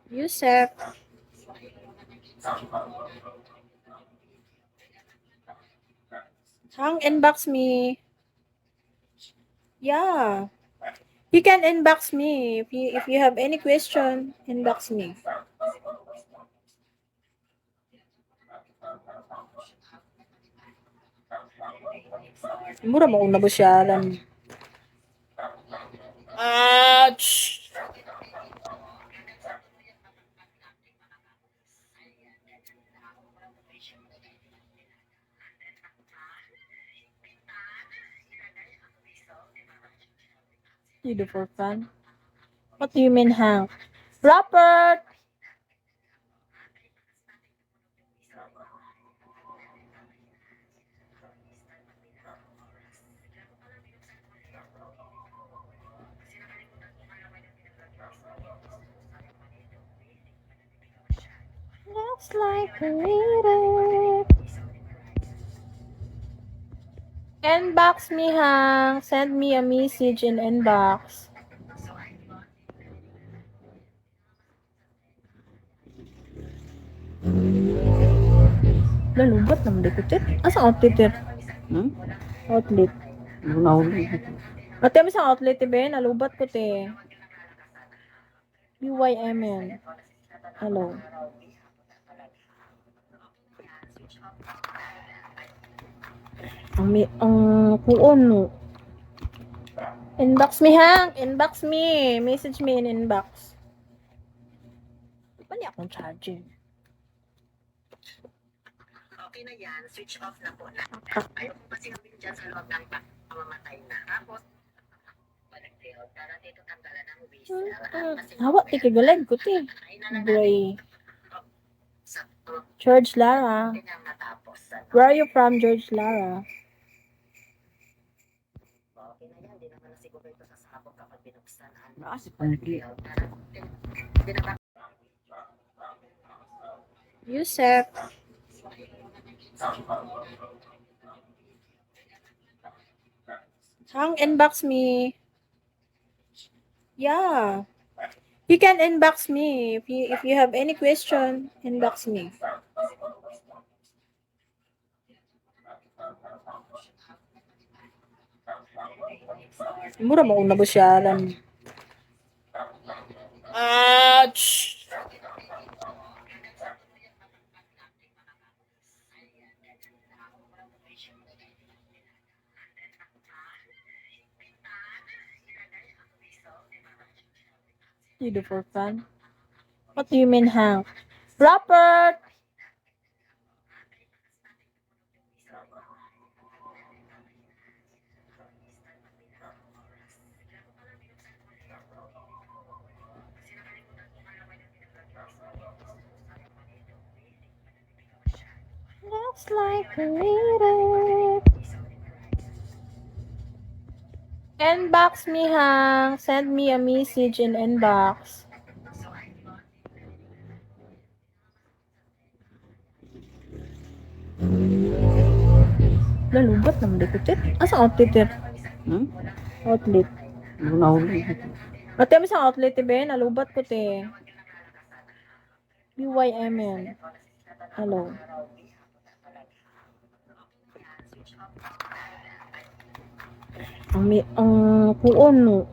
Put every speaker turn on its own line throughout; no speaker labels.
Yusef. Hang inbox me. Yeah. You can inbox me. If you have any question, inbox me. Mura mo na ba siya alam? Shh. You do for fun? What do you mean, Hank? Robert! Looks like we need it. Inbox me, Hank. Send me a message in inbox. Lalubat naman di ko, tit. Asa outlet, tit? Outlet. Ate, may outlet, tibe. Nalubat ko, te. BYMN. Hello. Ang kuon, no. Inbox me, Hank. Inbox me. Message me in inbox. Mali akong charger.
Okay na yan, switch off na po na. Ayaw ko kasi kami dyan sa loob ng pamamatay na. Tapos, dito tanggalan ng wish.
Hawa, tikigalag ko, ti. Gray. George Lara. Where are you from, George Lara?
Okay na yan, di naman na siguro ito sasabog kapag binuksan.
Yusef. Hang inbox me. Yeah. You can inbox me. If you have any question, inbox me. Mura mo na ba siya alam? Shh. You do for fun? What do you mean, Hank? Robert! Looks like we need it. Inbox me, Hank. Send me a message in inbox. Lalubat naman di ko, tit. Asa outlet, tit? Outlet. Ate, may outlet, tibe. Nalubat ko, te. BYMN. Hello. Ang kuon, no.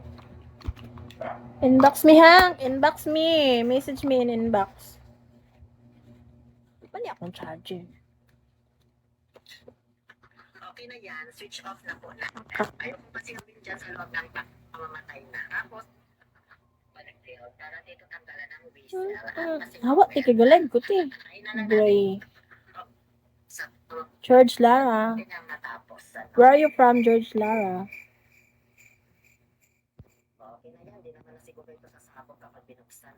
Inbox me, Hank. Inbox me. Message me in inbox. Mali akong charger.
Okay na yan, switch off na po na. Ayaw ko kasi kami dyan sa loob ng pamamatay na. Tapos, dito tanggalan ng wish.
Hawa, tikigalag ko, ti. Gray. George Lara. Where are you from, George Lara?
Okay na yan, di naman na siguro ito sasabog kapag binuksan.